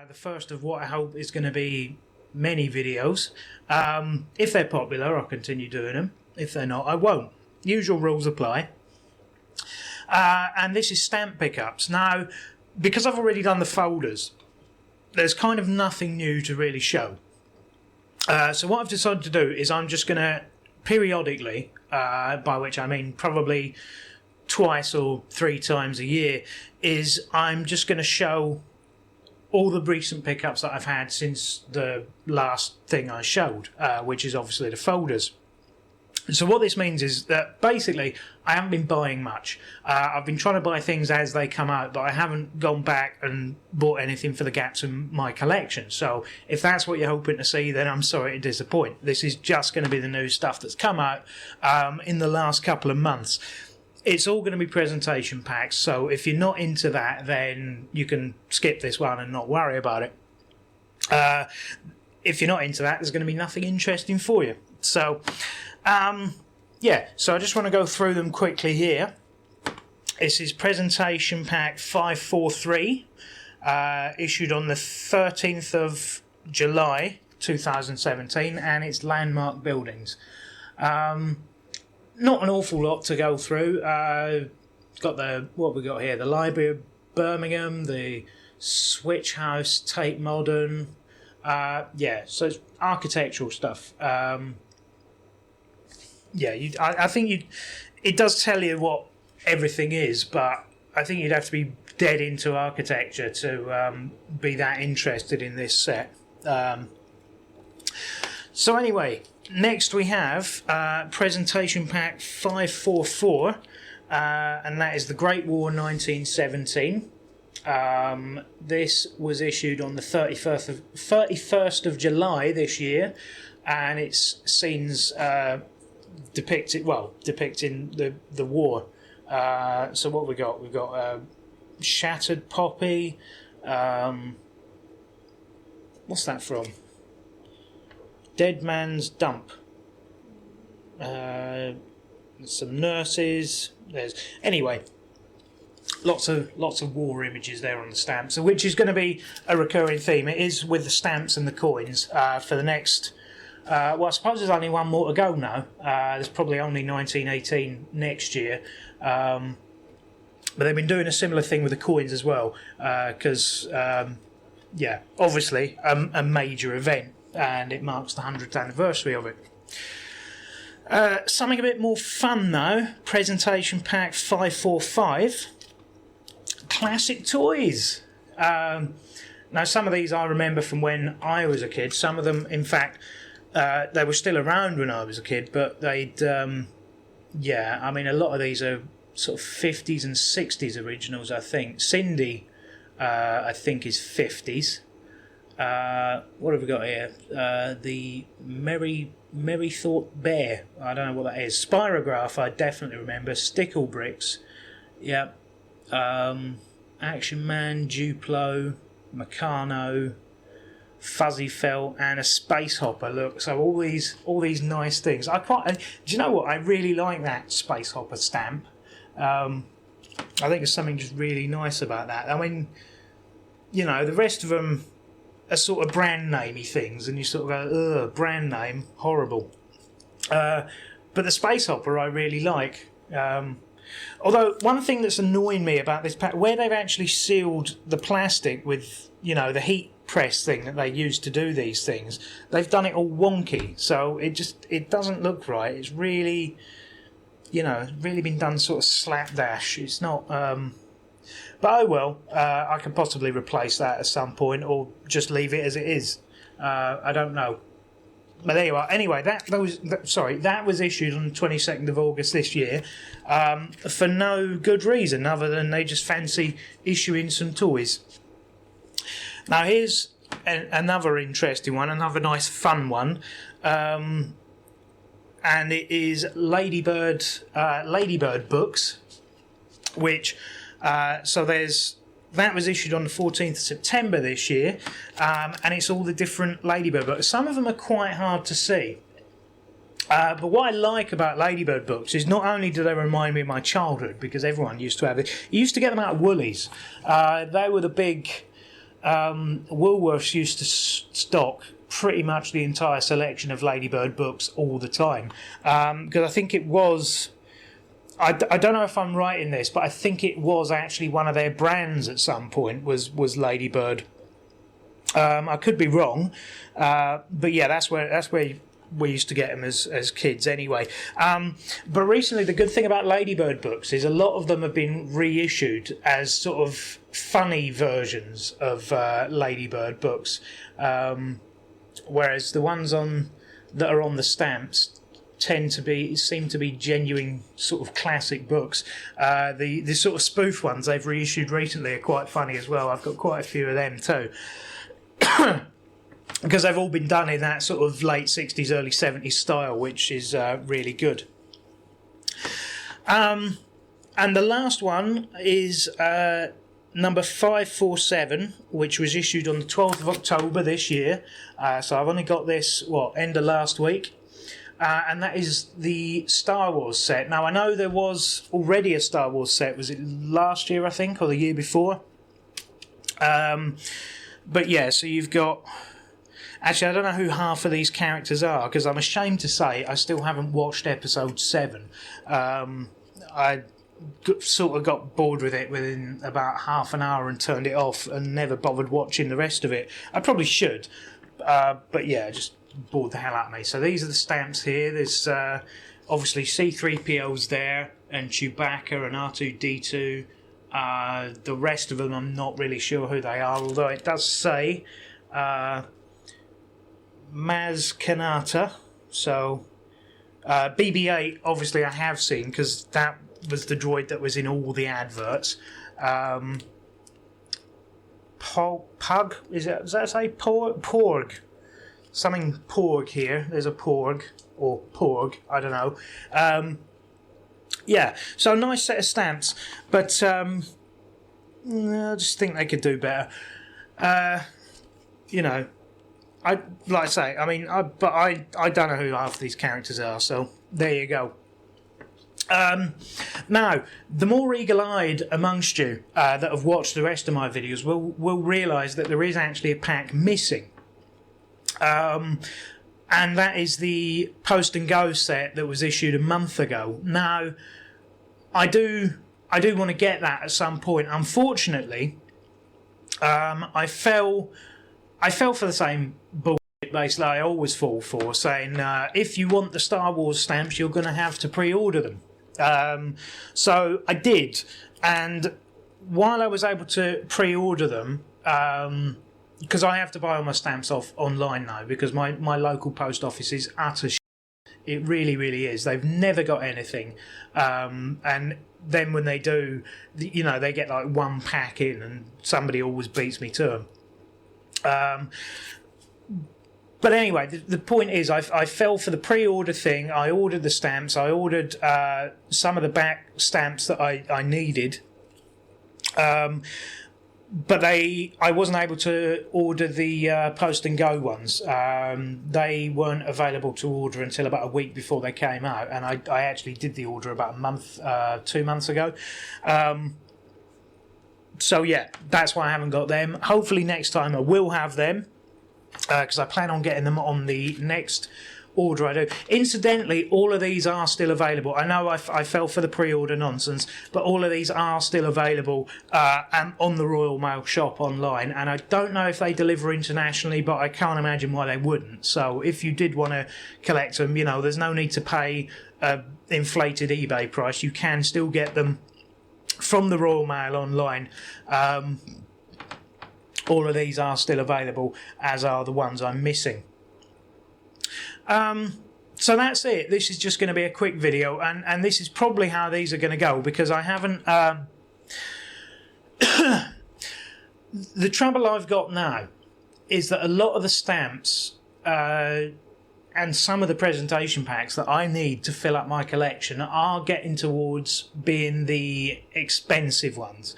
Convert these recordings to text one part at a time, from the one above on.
The first of what I hope is going to be many videos. If they're popular, I'll continue doing them. If they're not, I won't. Usual rules apply. And this is stamp pickups. Now, because I've already done the folders, there's kind of nothing new to really show. So what I've decided to do is I'm just going to periodically, by which I mean probably twice or three times a year, is I'm just going to show all the recent pickups that I've had since the last thing I showed, which is obviously the folders. So what this means is that basically I haven't been buying much. I've been trying to buy things as they come out, but I haven't gone back and bought anything for the gaps in my collection. So if that's what you're hoping to see, then I'm sorry to disappoint. This is just going to be the new stuff that's come out in the last couple of months. It's all going to be presentation packs, so if you're not into that, then you can skip this one and not worry about it. If you're not into that, there's going to be nothing interesting for you. So, yeah, so I just want to go through them quickly here. This is presentation pack 543, issued on the 13th of July 2017, and it's Landmark Buildings. Not an awful lot to go through. Got what we got here: the Library of Birmingham, the Switch House, Tate Modern. Yeah, so it's architectural stuff. Yeah, I think it does tell you what everything is, but I think you'd have to be dead into architecture to be that interested in this set. So anyway, next we have presentation pack 544, and that is the Great War 1917. This was issued on the 31st of July this year, and it's scenes depicting the war. So what we got? We've got Shattered Poppy. What's that from? Dead Man's Dump. Some nurses. Anyway, lots of war images there on the stamps, which is going to be a recurring theme. It is with the stamps and the coins for the next. Well, I suppose there's only one more to go now. There's probably only 1918 next year. But they've been doing a similar thing with the coins as well, because yeah, obviously a major event, and it marks the 100th anniversary of it. Something a bit more fun though, presentation pack 545, classic toys. Now some of these I remember from when I was a kid. Some of them, in fact, they were still around when I was a kid, but they'd, yeah, I mean a lot of these are sort of 50s and 60s originals, I think. Cindy, I think, is 50s. What have we got here? The Merry Thought Bear. I don't know what that is. Spirograph, I definitely remember. Stickle Bricks. Yep. Action Man, Duplo, Meccano, Fuzzy Felt, and a Space Hopper. Look, so all these nice things. Do you know what? I really like that Space Hopper stamp. I think there's something just really nice about that. I mean, you know, the rest of them are sort of brand namey things, and you sort of go, ugh, brand name, horrible. But the Space Hopper I really like. Although one thing that's annoying me about this pack, where they've actually sealed the plastic with, you know, the heat press thing that they use to do these things, they've done it all wonky, so it doesn't look right. It's really, you know, really been done sort of slapdash. It's not. But oh well, I can possibly replace that at some point, or just leave it as it is. I don't know. But there you are. Anyway, that was issued on the 22nd of August this year, for no good reason other than they just fancy issuing some toys. Now here's another interesting one, another nice fun one, and it is Ladybird books, which that was issued on the 14th of September this year, and it's all the different Ladybird books. Some of them are quite hard to see. But what I like about Ladybird books is not only do they remind me of my childhood, because everyone used to have it. You used to get them out of Woolies. They were the big Woolworths used to stock pretty much the entire selection of Ladybird books all the time, because I think it was. I don't know if I'm right in this, but I think it was actually one of their brands at some point was Ladybird. I could be wrong, but yeah, that's where we used to get them as kids anyway. But recently, the good thing about Ladybird books is a lot of them have been reissued as sort of funny versions of Ladybird books, whereas the ones that are on the stamps seem to be genuine sort of classic books. The sort of spoof ones they've reissued recently are quite funny as well. I've got quite a few of them too. Because they've all been done in that sort of late 60s, early 70s style, which is really good. And the last one is number 547, which was issued on the 12th of October this year. So I've only got this, end of last week. And that is the Star Wars set. Now, I know there was already a Star Wars set. Was it last year, I think, or the year before? But yeah, so you've got... Actually, I don't know who half of these characters are, because I'm ashamed to say I still haven't watched episode 7. I sort of got bored with it within about half an hour and turned it off and never bothered watching the rest of it. I probably should, but yeah, just bored the hell out of me. So these are the stamps here. There's obviously C-3PO's there, and Chewbacca and R2-D2. The rest of them I'm not really sure who they are, although it does say Maz Kanata. So BB-8 obviously I have seen, because that was the droid that was in all the adverts. Pug, does that say Porg? Something Porg here. There's a Porg, or Porg, I don't know. Yeah, so nice set of stamps, but I just think they could do better. You know, I don't know who half these characters are, so there you go. Now, the more eagle-eyed amongst you that have watched the rest of my videos will realise that there is actually a pack missing. And that is the Post and Go set that was issued a month ago. Now, I do want to get that at some point. Unfortunately, I fell for the same bullshit basically I always fall for, saying if you want the Star Wars stamps, you're going to have to pre-order them. So I did, and while I was able to pre-order them, because I have to buy all my stamps off online now, because my local post office is utter shit. It really, really is. They've never got anything, and then when they do, you know, they get like one pack in, and somebody always beats me to them. But anyway, the point is, I fell for the pre-order thing. I ordered the stamps. I ordered some of the back stamps that I needed. But I wasn't able to order the Post and Go ones. They weren't available to order until about a week before they came out, and I actually did the order about 2 months ago. So yeah, that's why I haven't got them. Hopefully next time I will have them, because I plan on getting them on the next order I do. Incidentally, all of these are still available. I know I fell for the pre-order nonsense, but all of these are still available and on the Royal Mail shop online, and I don't know if they deliver internationally, but I can't imagine why they wouldn't. So if you did want to collect them, you know, there's no need to pay an inflated eBay price. You can still get them from the Royal Mail online. All of these are still available, as are the ones I'm missing. So that's it. This is just going to be a quick video, and this is probably how these are going to go, because I haven't... The trouble I've got now is that a lot of the stamps and some of the presentation packs that I need to fill up my collection are getting towards being the expensive ones.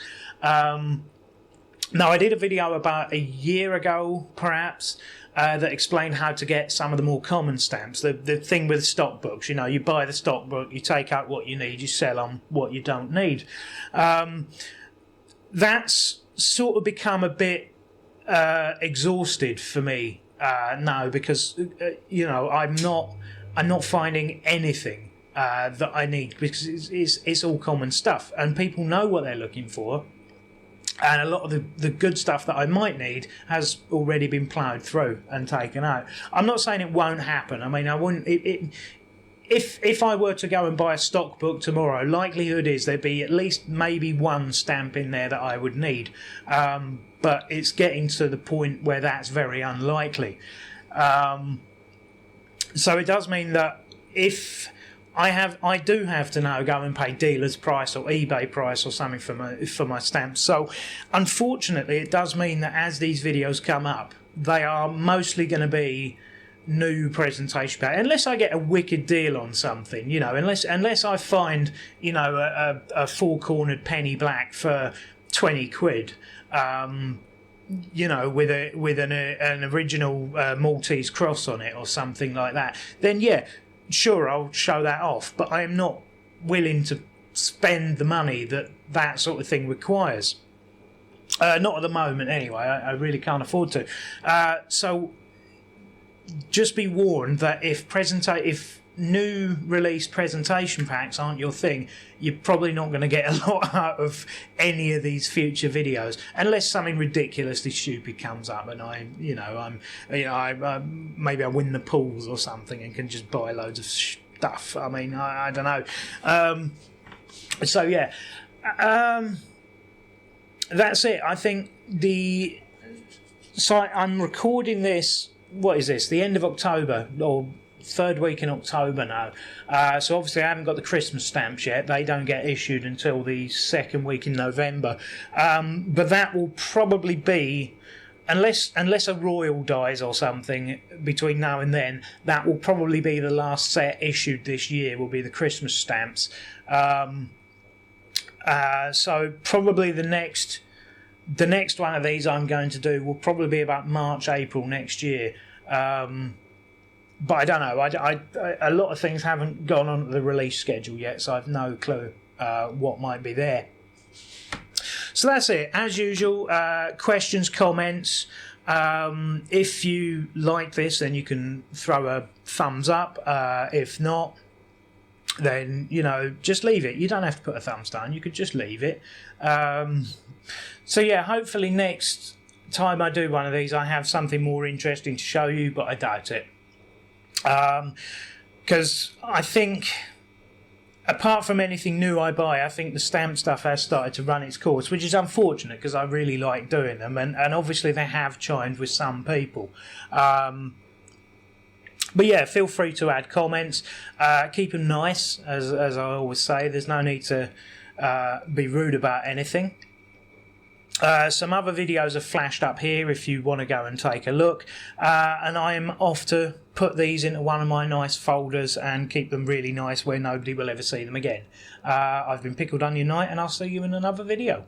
Now, I did a video about a year ago, perhaps, that explained how to get some of the more common stamps. The thing with stock books, you know, you buy the stock book, you take out what you need, you sell on what you don't need. That's sort of become a bit exhausted for me. No, because I'm not finding anything that I need, because it's all common stuff, and people know what they're looking for. And a lot of the good stuff that I might need has already been ploughed through and taken out. I'm not saying it won't happen. I mean, I wouldn't. If I were to go and buy a stock book tomorrow, likelihood is there'd be at least maybe one stamp in there that I would need. But it's getting to the point where that's very unlikely. So it does mean that if I do have to now go and pay dealer's price or eBay price or something for my stamps. So unfortunately, it does mean that as these videos come up, they are mostly going to be new presentation pack, unless I get a wicked deal on something, unless I find a four-cornered penny black for 20 quid. With an original Maltese cross on it or something like that, then yeah, sure, I'll show that off. But I am not willing to spend the money that sort of thing requires. Not at the moment, anyway. I really can't afford to. So just be warned that if new release presentation packs aren't your thing, you're probably not going to get a lot out of any of these future videos, unless something ridiculously stupid comes up and maybe I win the pools or something and can just buy loads of stuff. I mean, I don't know. So yeah, that's it. I think I'm recording this. What is this? The end of October, or third week in October now. So obviously I haven't got the Christmas stamps yet. They don't get issued until the second week in November. But that will probably be, unless a royal dies or something between now and then, that will probably be the last set issued this year, will be the Christmas stamps. So probably the next one of these I'm going to do will probably be about March, April next year. But I don't know. A lot of things haven't gone on the release schedule yet, so I've no clue what might be there. So that's it. As usual, questions, comments. If you like this, then you can throw a thumbs up. If not, then just leave it. You don't have to put a thumbs down. You could just leave it. So yeah, hopefully next time I do one of these, I have something more interesting to show you, but I doubt it. Because I think, apart from anything new I buy, I think the stamp stuff has started to run its course, which is unfortunate because I really like doing them, and obviously they have chimed with some people. But yeah, feel free to add comments. Keep them nice, as I always say. There's no need to be rude about anything. Some other videos are flashed up here if you want to go and take a look. And I'm off to put these into one of my nice folders and keep them really nice where nobody will ever see them again. I've been Pickled Onion Knight, and I'll see you in another video.